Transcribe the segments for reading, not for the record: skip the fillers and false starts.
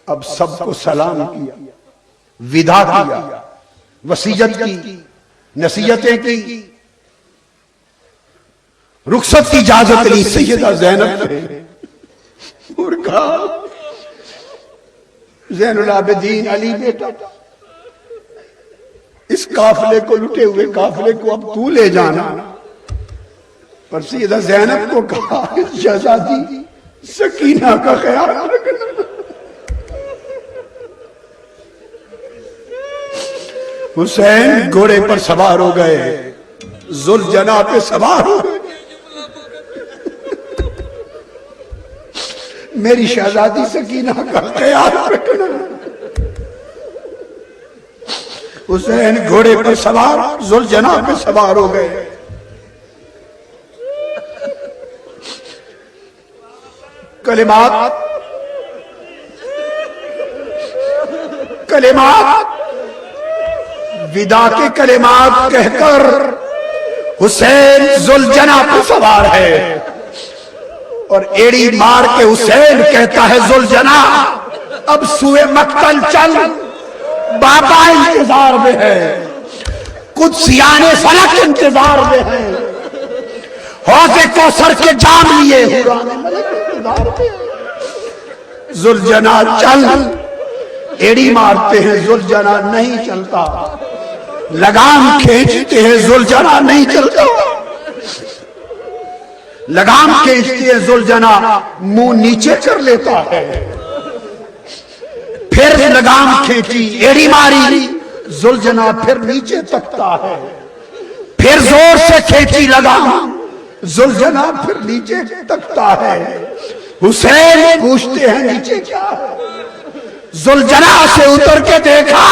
اب سب کو سلام کیا، ودا کیا، وصیت کی، نصیحتیں کی، رخصت کی اجازت لی سیدہ زینب سے اور کہا زین العابدین علی بیٹا اس قافلے کو لٹے ہوئے قافلے کو اب تو لے جانا. پر سیدہ زینب کو کہا شہزادی سکینہ کا خیال رکھنا. حسین گھوڑے پر سوار ہو گئے، ذوالجناح پہ سوار ہو گئے. میری شہزادی سکینہ کا خیال رکھنا. حسین گھوڑے پر سوار ذوالجناح پہ سوار ہو گئے. کلمات ودا کے کلمات کہہ کر حسین ذوالجناح پہ سوار ہے اور ایڑی مار کے حسین کہتا ہے ذوالجناح اب سوئے مقتل چل، بابا انتظار میں ہے، قدسیان فلک انتظار میں ہے، حوض کوثر کے جام لیے ذوالجناح چل. ایڑی مارتے ہیں ذوالجناح نہیں چلتا، لگام کھینچتے ہیں ذوالجناح نہیں چلتا، لگام کھینچتے ہیں ذوالجناح منہ نیچے کر لیتا ہے. پھر لگام کھینچی، ایڑی ماری، ذوالجناح پھر نیچے تکتا ہے. پھر زور سے کھینچی لگام، ذوالجناح پھر نیچے تکتا ہے. حسین پوچھتے ہیں نیچے کیا ہے؟ ذوالجناح سے اتر کے دیکھا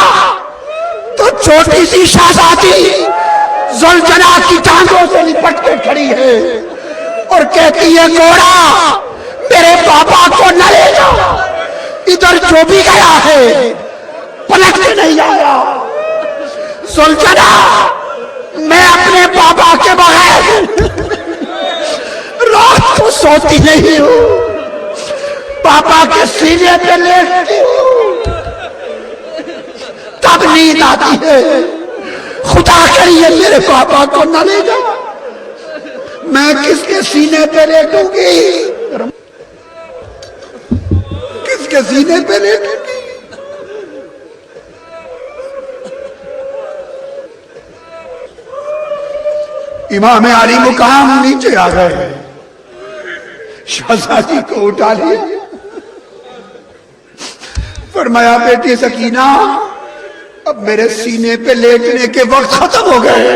تو چھوٹی سی شہزادی ذوالجناح کی ٹانگوں سے لپٹ کے کھڑی ہے اور کہتی ہے گھوڑا میرے پاپا کو نہ لے جا، ادھر جو بھی گیا ہے پلٹ کے نہیں آیا. ذوالجناح میں اپنے پاپا کے بغیر رات کو سوتی نہیں ہوں، پاپا کے سینے پہ لیٹتی ہوں، تب نیند آتی ہے. خدا کریے میرے پاپا کو نہ لے جا، میں کس کے سینے پہ لیٹوں گی، کس کے سینے پہ لیٹوں گی. امام علی مقام نیچے آ گئے، شہزادی کو اٹھا لیا، فرمایا بیٹی سکینہ اب میرے سینے پہ لیٹنے کے وقت ختم ہو گئے.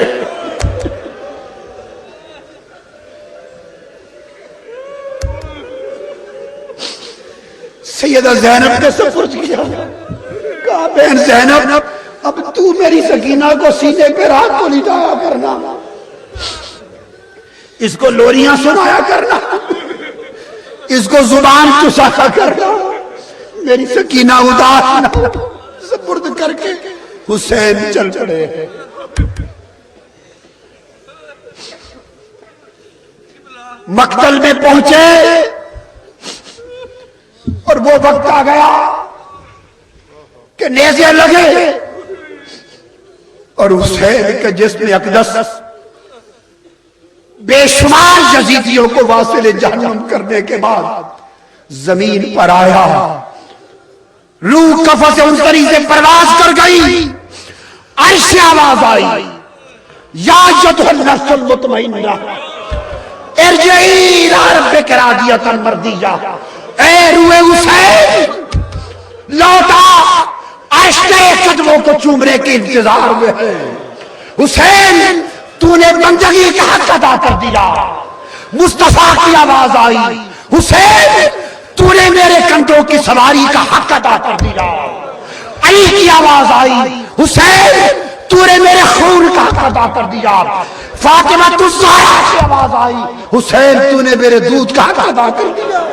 سیدہ زینب کے سپرد کیا، کہا بہن زینب اب تو میری سکینہ کو سینے پہ رات کو لٹایا کرنا، اس کو لوریاں سنایا کرنا، اس کو زبان چسایا کرنا، میری سکینہ اداس نہ. سپرد کر کے حسین چل پڑے. مقتل میں پہنچے اور وہ وقت آ گیا کہ نیزے لگے اور حسین کے جسم اقدس بے شمار یزیدیوں کو واصل جہنم کرنے کے بعد زمین پر آیا. روح کفن سے انتری سے پرواز کر گئی، عرش سے آواز آئی یا ایتھا النفس المطمئنہ ارجعی الی ربک راضیۃ مرضیہ. اے روح حسین لوٹا، عرش کے قدموں کو چومنے کے انتظار میں ہے. حسین تو نے بندگی کا حق ادا کر دیا. مصطفیٰ کی آواز آئی حسین تو نے میرے کندھوں کی سواری کا حق ادا کر دیا. علی کی آواز آئی حسین تو نے میرے خون کا حق ادا کر دیا. فاطمہ الزہرا کی آواز آئی حسین تو نے میرے دودھ کا حق ادا کر دیا.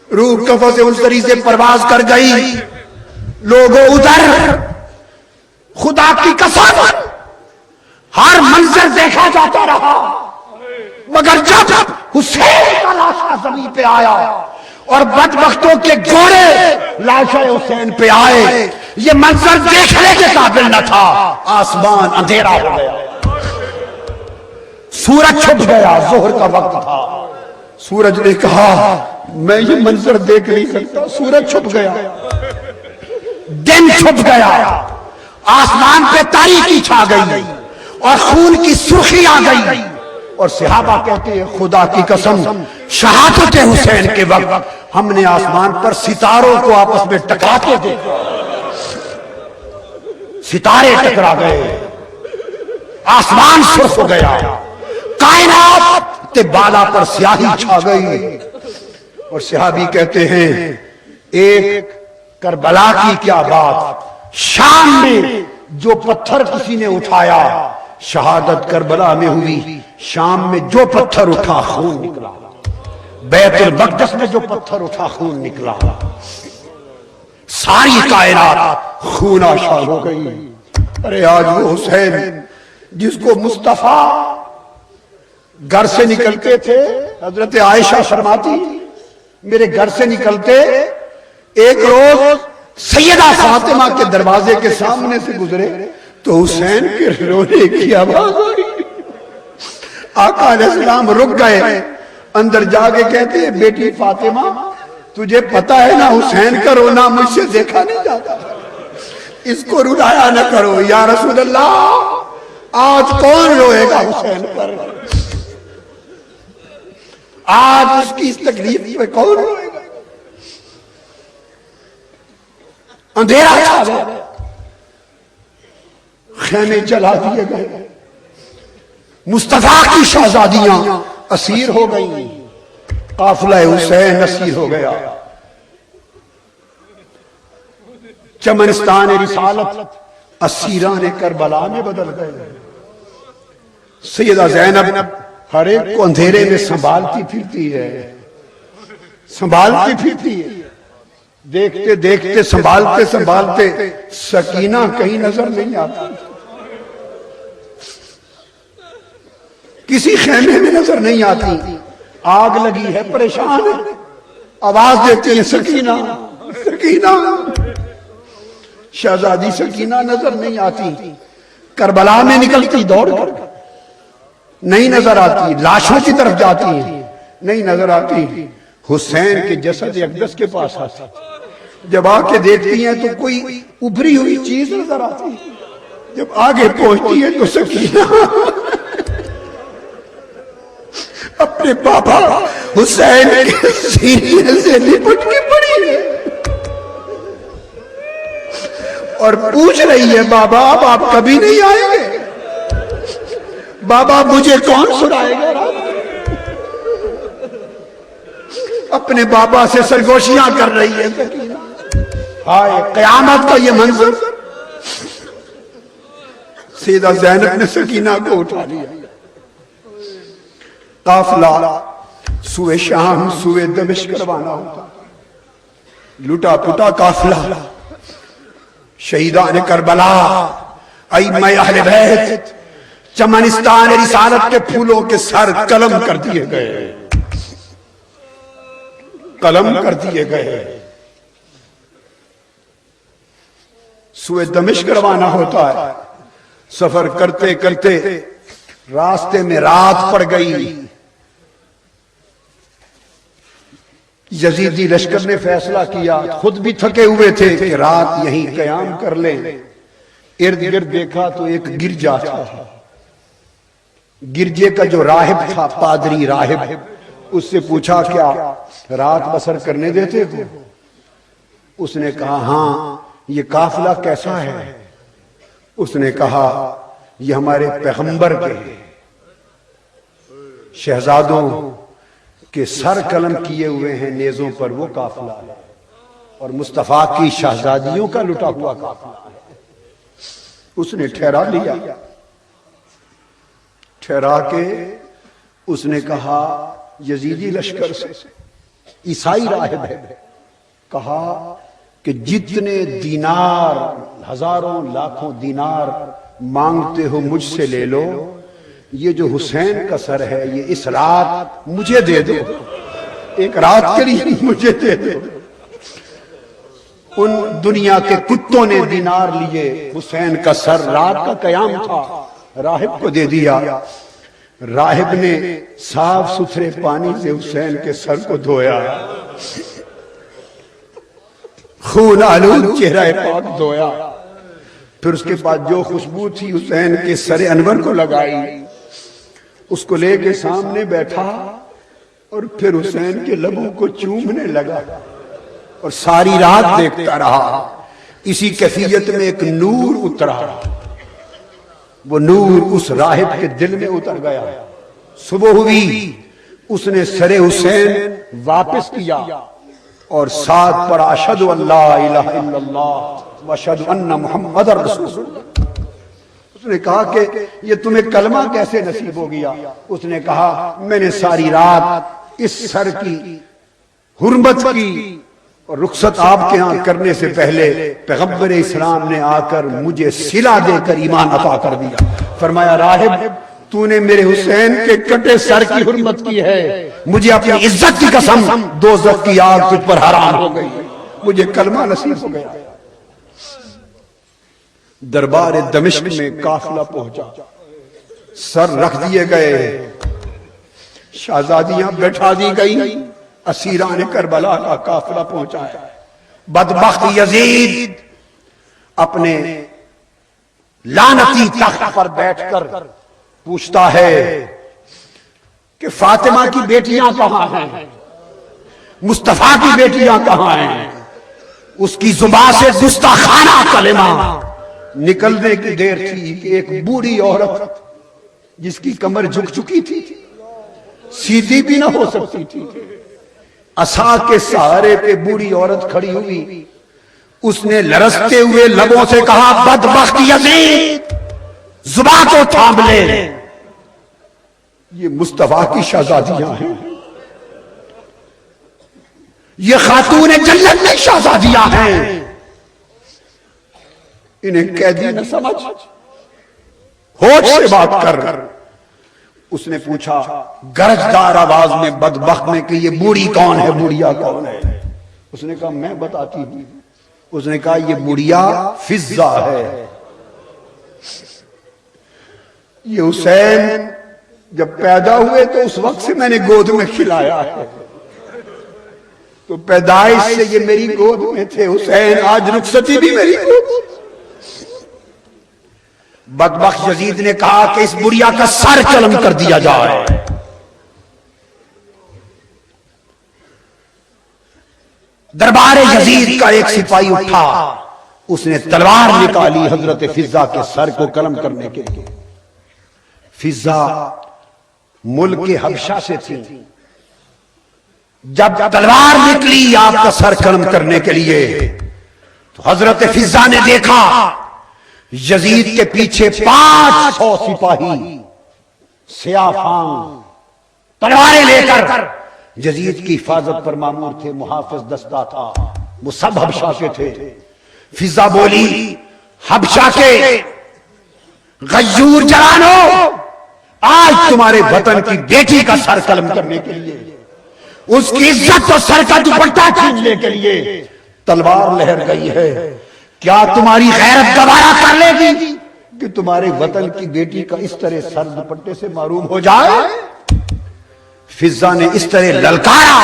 روح کفن سے انصری سے پرواز کر گئی. لوگوں ادھر خدا کی قسم ہر منظر دیکھا جاتا رہا، مگر جب حسین کا لاشا زمین پہ آیا اور بدبختوں کے گھوڑے لاشا حسین پہ آئے. یہ منظر دیکھنے کے قابل نہ تھا. آسمان اندھیرا ہو گیا, سورج چھپ گیا, ظہر کا وقت تھا. سورج نے کہا میں یہ منظر دیکھ نہیں سکتا. سورج چھپ گیا, دن چھپ گیا, آسمان پہ تاریکی چھا گئی اور خون کی سرخی آ گئی. اور صحابہ کہتے ہیں خدا کی قسم شہادت حسین کے وقت ہم نے آسمان پر ستاروں کو آپس میں ٹکراتے دیکھا. ستارے ٹکرا گئے, آسمان سرخ ہو گیا, کائنات کے بالا پر سیاہی چھا گئی. اور صحابی کہتے ہیں ایک کربلا کی کیا بات, شام میں جو پتھر کسی نے اٹھایا شہادت کربلا میں ہوئی, شام میں جو پتھر اٹھا خون نکلا, بیت المقدس میں جو پتھر اٹھا خون نکلا, ساری کائنات خون آشار ہو گئی. ارے آج وہ حسین جس کو مصطفیٰ گھر سے نکلتے تھے, حضرت عائشہ فرماتی میرے گھر سے نکلتے ایک روز سیدہ فاطمہ کے دروازے کے سامنے سے گزرے تو حسین کے رونے کی آواز آئی. آقا علیہ السلام رک گئے, اندر جا کے کہتے ہیں بیٹی فاطمہ تجھے پتا ہے نا حسین کا رونا مجھ سے دیکھا نہیں جاتا, اس کو رلایا نہ کرو. یا رسول اللہ آج کون روئے گا حسین پر, آج اس کی اس تکلیف پہ کون روئے گا. اندھیرا چھا گیا, خیمے جلا دیے گئے, مصطفیٰ کی شہزادیاں اسیر ہو گئیں, قافلہ حسین اسیر ہو گیا. چمنستان رسالت اسیران کربلا میں بدل گئے. سیدہ زینب ہر ایک کو اندھیرے میں سنبھالتی پھرتی ہے, سنبھالتی پھرتی ہے. دیکھتے دیکھتے سنبھالتے سنبھالتے سکینہ کہیں نظر نہیں آتی, کسی خیمے میں نظر نہیں آتی. آگ لگی ہے, پریشان ہے, آواز دیتی ہے سکینہ سکینہ. شہزادی سکینہ نظر نہیں آتی. کربلا میں نکلتی دوڑ کر, نہیں نظر آتی. لاشوں کی طرف جاتی ہے, نہیں نظر آتی. حسین کے جسد اقدس کے پاس آتی, جب آ کے دیکھتی ہیں تو کوئی ابھری ہوئی چیز نظر آتی. جب آگے پہنچتی ہے تو سکینہ اپنے بابا حسین کے سینے سے لپٹ کے پڑی ہے اور پوچھ رہی ہے بابا اب آپ کبھی نہیں آئیں گے, بابا مجھے کون سنائے گا. اپنے بابا سے سرگوشیاں کر رہی ہے سکینہ. ہائے قیامت کا یہ منظر. سیدہ زینب نے سکینہ کو اٹھا لیا. قافلہ سوئے شام سوئے دمشق روانہ ہوتا, لٹا پٹا قافلہ. شہیدان کربلا, ائمہ اہل بیت, چمنستان رسالت کے پھولوں کے سر قلم کر دیے گئے, قلم کر دیے گئے. سوئے دمشق روانہ ہوتا ہے. سفر کرتے کرتے راستے میں رات پڑ گئی. یزیدی لشکر نے فیصلہ کیا, خود بھی تھکے ہوئے تھے, کہ رات یہیں قیام کر لیں. ارد گرد دیکھا تو ایک گرجا تھا. گرجے کا جو راہب تھا, پادری راہب, اس سے پوچھا کیا رات بسر کرنے دیتے ہو؟ اس نے کہا ہاں. یہ قافلہ کیسا ہے؟ اس نے کہا یہ ہمارے پیغمبر کے شہزادوں کے سر قلم کیے ہوئے ہیں نیزوں پر, وہ قافلہ ہے, اور مصطفیٰ کی شہزادیوں کا لٹا ہوا قافلہ ہے. اس نے ٹھہرا لیا. ٹھہرا کے اس نے کہا یزیدی لشکر سے, عیسائی راہب ہے, کہا کہ جتنے دینار, ہزاروں لاکھوں دینار مانگتے ہو مجھ سے لے لو, یہ جو حسین کا سر ہے یہ اس رات مجھے دے دو، ایک رات کے لیے مجھے دے دو۔ ان دنیا کے کتوں نے دینار لیے، حسین کا سر، رات کا قیام تھا، راہب کو دے دیا۔ راہب نے صاف ستھرے پانی سے حسین کے سر کو دھویا، خون آلود چہرہ پاک دھویا، پھر اس کے بعد جو خوشبو تھی حسین کے سر انور کو لگائی، اس کو لے کے سامنے بیٹھا اور پھر حسین کے لبوں کو چومنے لگا اور ساری رات دیکھتا رہا۔ اسی کیفیت میں ایک نور اترا، وہ نور اس راہب کے دل میں اتر گیا۔ صبح ہوئی، اس نے سر حسین واپس کیا اور ساتھ پڑھا اشہد ان لا الہ الا اللہ واشہد ان محمد رسول اللہ۔ اس نے کہا کہ یہ تمہیں کلمہ کیسے نصیب ہو گیا؟ اس نے کہا میں نے ساری رات اس سر کی حرمت کی اور رخصت آپ کے ہاں کرنے سے پہلے پیغمبر اسلام نے آ کر مجھے صلہ دے کر ایمان عطا کر دیا۔ فرمایا راہب تو نے میرے حسین کے کٹے سر کی حرمت کی ہے، مجھے اپنی عزت کی قسم دوزخ کی آگ تجھ پر حرام ہو گئی، مجھے کلمہ نصیب ہو گیا۔ دربار دمشق میں قافلہ پہنچا، سر رکھ دیے گئے، شہزادیاں بیٹھا دی گئی، اسیران کربلا کا قافلہ پہنچا ہے۔ بدبخت یزید اپنے لعنتی تخت پر بیٹھ کر پوچھتا ہے کہ فاطمہ کی بیٹیاں کہاں ہیں، مصطفیٰ کی بیٹیاں کہاں ہیں؟ اس کی زبان سے گستاخانہ کلمہ نکلنے کی دیر تھی کہ ایک بوڑھی عورت جس کی کمر جھک چکی تھی، سیدھی بھی نہ ہو سکتی تھی، عصا کے سہارے پہ بوڑھی عورت کھڑی ہوئی، اس نے لرزتے ہوئے لبوں سے کہا بدبخت یزید زبان کو تھام لے، یہ مصطفیٰ کی شہزادیاں ہیں، یہ خاتون جنت میں شہزادیاں ہیں، انہیں قیدی نہ سمجھ، ہوش سے بات کر۔ اس نے پوچھا گرجدار آواز میں بدبخت نے کہ یہ بوڑھی کون ہے، بوڑھیا کون ہے؟ اس نے کہا میں بتاتی ہوں۔ اس نے کہا یہ بوڑھیا فضہ ہے، یہ حسین جب پیدا ہوئے تو اس وقت سے میں نے گود میں کھلایا ہے، تو پیدائش سے یہ میری گود میں تھے، حسین آج رخصتی بھی میری گود۔ بدبخت یزید نے کہا کہ اس بڑھیا کا سر قلم کر دیا جائے۔ دربار یزید کا ایک سپاہی اٹھا، اس نے تلوار نکالی حضرت فضہ کے سر کو قلم کرنے کے لیے۔ فضہ ملک حبشہ سے تھی، جب تلوار نکلی آپ کا سر قلم کرنے کے لیے تو حضرت فضہ نے دیکھا یزید کے پیچھے 500 سپاہی سیاہ فام تلواریں لے کر یزید کی حفاظت پر مامور تھے، محافظ دستہ تھا، وہ سب حبشہ کے تھے۔ فضہ بولی حبشہ کے غیور جوانوں، آج تمہارے وطن کی بیٹی کا سر قلم کرنے کے لیے، اس کی عزت اور سر کا دوپٹہ چھیننے کے لیے تلوار لہر گئی ہے، کیا تمہاری غیرت گوارا کر لے گی کہ تمہارے وطن کی بیٹی کا اس طرح سر دوپٹے سے معروم ہو جائے؟ فضہ نے اس طرح للکارا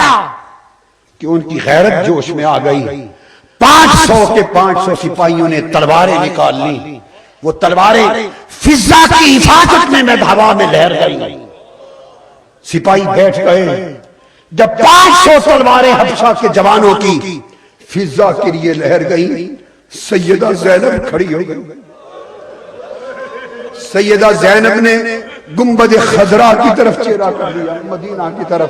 کہ ان کی غیرت جوش میں آ گئی۔ 500 کے 500 سپاہیوں نے تلواریں نکال لی، وہ تلواریں فضہ کی حفاظت میں ہوا میں لہر گئی۔ سپاہی بیٹھ گئے، جب 500 تلواریں حبشہ کے جوانوں کی فضہ کے لیے لہر گئی، سیدہ زینب کھڑی ہو گئی۔ سیدہ زینب نے گنبد خضرا کی طرف چہرہ کر دیا، مدینہ کی طرف،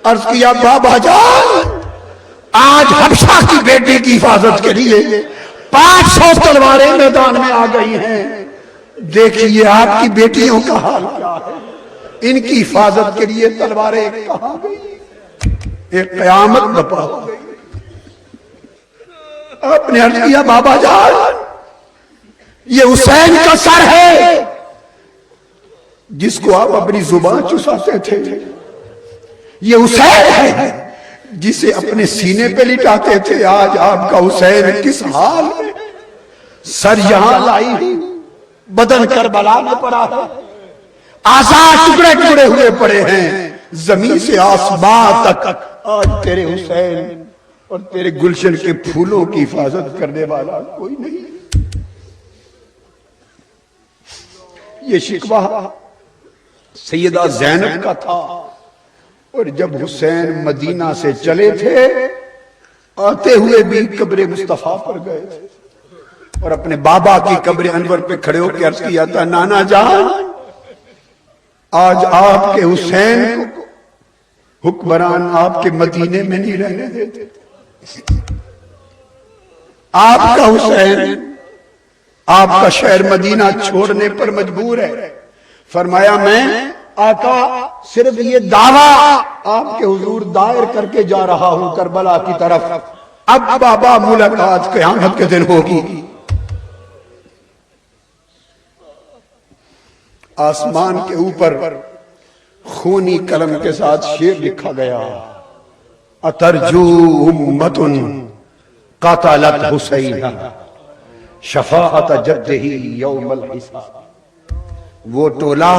عرض کیا بابا جان آج حبشہ کی بیٹی کی حفاظت کے لیے 500 تلواریں میدان میں آ گئی ہیں، دیکھیے آپ کی بیٹیوں کا حال کیا ہے، ان کی حفاظت کے لیے تلواریں کہاں گئی؟ ایک قیامت برپا ہو گئی۔ آپ نے عرض کیا بابا جان یہ حسین کا سر ہے، جس کو آپ اپنی زبان چساتے تھے، یہ حسین ہے جسے اپنے سینے پہ لٹاتے تھے۔ آج آپ کا حسین کس حال میں، سر یہاں لائی ہوں، بدن کربلا میں پڑا ہے، آزاد ٹکڑے ٹکڑے ہوئے پڑے ہیں زمین سے آسمان تک۔ آج تیرے حسین اور تیرے گلشن کے پھولوں کی حفاظت کرنے والا کوئی نہیں۔ یہ شکوہ سیدہ زینب کا تھا، اور جب حسین مدینہ سے چلے تھے آتے ہوئے بھی قبر مصطفیٰ پر گئے تھے، اور اپنے بابا کی قبر انور پہ کھڑے ہو کے عرض کیا تھا، نانا جان آج آپ کے حسین کو حکمران آپ کے مدینے میں نہیں رہنے دیتے، آپ کا حسین آپ کا شہر مدینہ چھوڑنے پر مجبور ہے۔ فرمایا میں آقا صرف یہ دعویٰ آپ کے حضور دائر کر کے جا رہا ہوں کربلا کی طرف، اب بابا ملاقات قیامت کے دن ہوگی۔ آسمان کے اوپر خونی قلم کے ساتھ شعر لکھا گیا، اترجو امت قاتلت حسین شفاعت جدہ یوم الحساب۔ وہ ٹولہ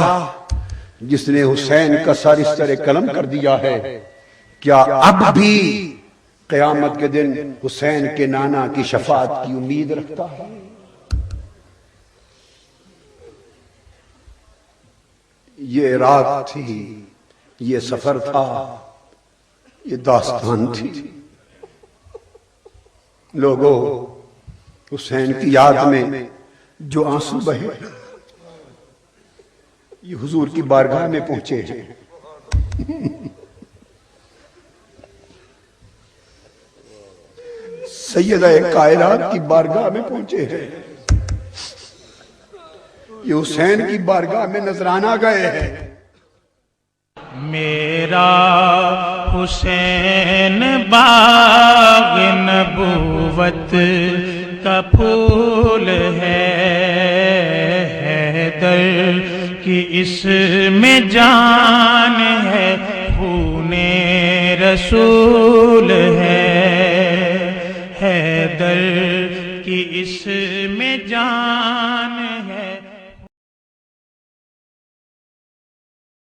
جس نے حسین کا سر اس طرح قلم کر دیا ہے، کیا اب بھی قیامت کے دن حسین کے نانا کی شفاعت کی امید رکھتا ہے؟ یہ رات تھی، یہ سفر تھا، یہ داستان تھی۔ لوگوں حسین کی یاد میں جو آنسو بہے یہ حضور کی بارگاہ میں پہنچے ہیں۔ سیدہ کائنات کی بارگاہ میں پہنچے ہیں، یہ حسین کی بارگاہ میں نذرانہ گئے ہیں۔ میرا حسین باغ نبوت کا پھول ہے، حیدر کی اس میں جان ہے، خون رسول ہے، حیدر کی اس میں جان